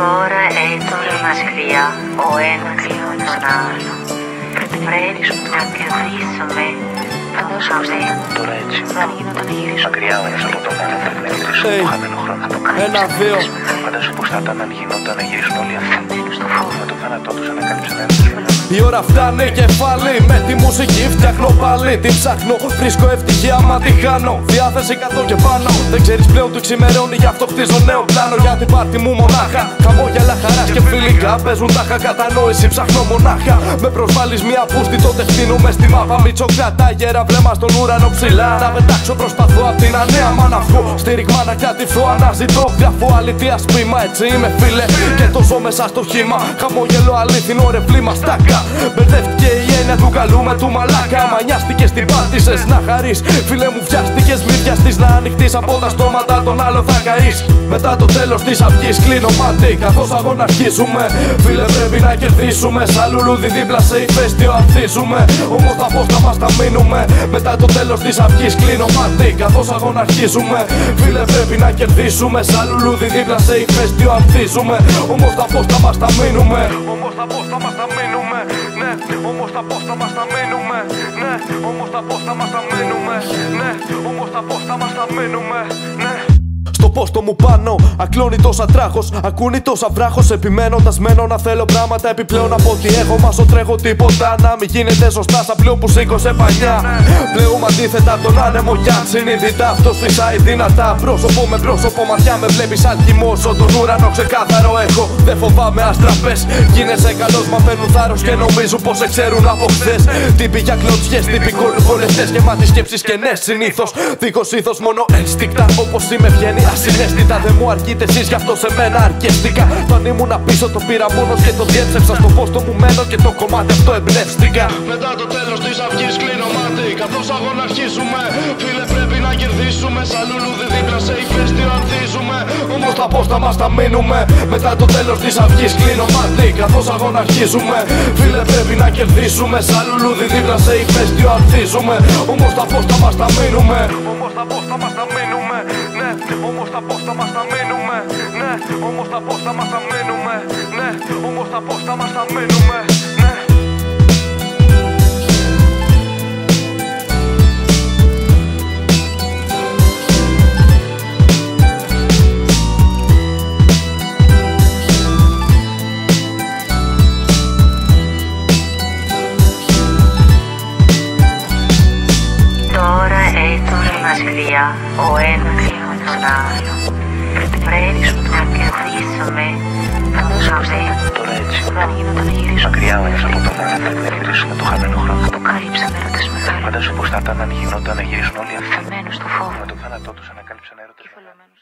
Τώρα μας χρειά ο ένας τον άλλο. Πρέπει να κερδίσουμε. Τώρα έτσι, μακριά όμως από το μόνο, πρέπει να γυρίσουμε το χαμένο χρόνο. Ένα, δύο. Φαντάσου πως θα ήταν αν γινόταν να γυρίσουν όλοι αυτοί. Με το θάνατό τους ανακάλυψαν ένα. Η ώρα φτάνει κεφάλι, με τη μουσική φτιάχνω πάλι. Τι ψάχνω, βρίσκω ευτυχία μα τη χάνω. Διάθεση 100 και πάνω. Δεν ξέρεις πλέον τι ξημερώνει, γι' αυτό χτίζω νέο πλάνο. Για την πάρτι μου μονάχα, χαμόγελα χαράς και φιλικά. Παίζουν τάχα κατανόηση, ψάχνω μονάχα. Με προσβάλλεις μια πούστη, τότε φτύνουμε στη μάπα. Μητσοκρατά γέρα, βλέμμα στον ουρανό ψηλά. Να πετάξω, προσπαθώ απ' την ανέα μα να βγω. Στήριγμα να κρατηθώ, αναζητώ. Γράφω αλήθεια σπίμα, έτσι είμαι φίλε. Και το ζω μέσα στο χήμα. Χαμόγελο αλήθινο ρε βλήμα στάκα. Μπερδεύτηκε η έννοια του καλού με του μαλάκα. Μανιάστηκες, την πάτησες να χαρείς. Φίλε μου βιάστηκες, μη βιαστείς να ανοιχτείς από τα στόματα των άλλων θα καείς. Μετά το τέλος της αυγής κλείνω μάτι καθώς αγώνα αρχίζουμε. Φίλε πρέπει να κερδίσουμε, σαν λουλούδι δίπλα σε ηφαίστειο ανθίζουμε. Όμως τα φως θα μας τα μείνουμε. Μετά το τέλος της αυγής κλείνω μάτι καθώς αγώνα αρχίζουμε. Φίλε πρέπει να κερδίσουμε, σαν λουλούδι δίπλα σε ηφαίστειο ανθίζουμε. Όμως τα φως θα μας τα μείνουμε. Όμως τα φως θα μας τα μείνουμε. Ναι, όμως τα φως θα μας τα μείνουμε. Ναι, όμως τα φως θα μας τα μείνουμε. Ναι, όμως τα φως θα μας τα μείνουμε. Ναι. Στο πόστο μου πάνω, ακλώνει τόσα τράχος. Ακούνει τόσα βράχος. Επιμένοντας μένω να θέλω πράγματα επιπλέον από ό,τι έχω. Μα σω τρέχω τίποτα να μην γίνεται σωστά. Σαν πλοίο που σήκωσε παλιά. Πλέουμε αντίθετα τον άνεμο κι αν συνειδητά αυτό σφυσάει δυνατά. Πρόσωπο με πρόσωπο, ματιά με βλέπεις αλκυμός. Τον ουρανό ξεκάθαρο έχω. Δεν φοβάμαι αστραπές. Γίνεσαι καλός, μα παίρνουν θάρρος και νομίζουν πως σε ξέρουν από χθες. Τύποι για κλωτσιές, τύποι κολυβολευτές. Γεμάτοι σκέψεις και ναι, συνήθως. Δίχως ήθος, μόνο ένστικτα. Όπως είμαι βγαίνει ασυναίσθητα. Δεν μου αρκείτε εσείς, γι' αυτό σε μένα αρκεστικά. Το αν ήμουν πίσω το πήρα μόνος και το διέψευσα. Στο πόστο μου μένω και το κομμάτι αυτό εμπνεύστηκα. Μετά το τέλος της αυγής κλείνω μάτι καθώς αγώνα αρχίζουμε. Φίλε πρέπει να κερδίσουμε, σαν λουλούδι δίπλα σε ηφαίστειο ανθίζουμε. Όμως τα πώς θα μας τα μείνουμε. Μετά το τέλος της αυγής κλείνω μάτι καθώς αγώνα αρχίζουμε. Φίλε πρέπει να κερδίσουμε, σαν λουλούδι δίπλα σε ηφαίστειο ανθίζουμε. Όμως τα πώς θα μας τα μείνουμε. Όμως τα πώς θα μας τα μείνουμε. Ναι, όμως τα πώς θα μας τα μείνουμε. Ναι, όμως τα πώς θα μας τα μείνουμε. Ναι, όμως τα πώς θα μας τα μείνουμε. Ναι. Τώρα μας χρειά ο ένας τον άλλο. Πρέπει να κερδίσουμε. Τώρα έτσι, μακριά όμως από το μόνο, πρέπει να γυρίσουμε το χαμένο χρόνο. Αποκαλύψαμε έρωτες μεγάλοι. Φαντάσου πως θα ήταν αν γινόταν να γυρίσουν όλοι αυτοί. Χαμένους στο φόβο. Με το θάνατό τους ανακάλυψαν έρωτες μεγάλοι.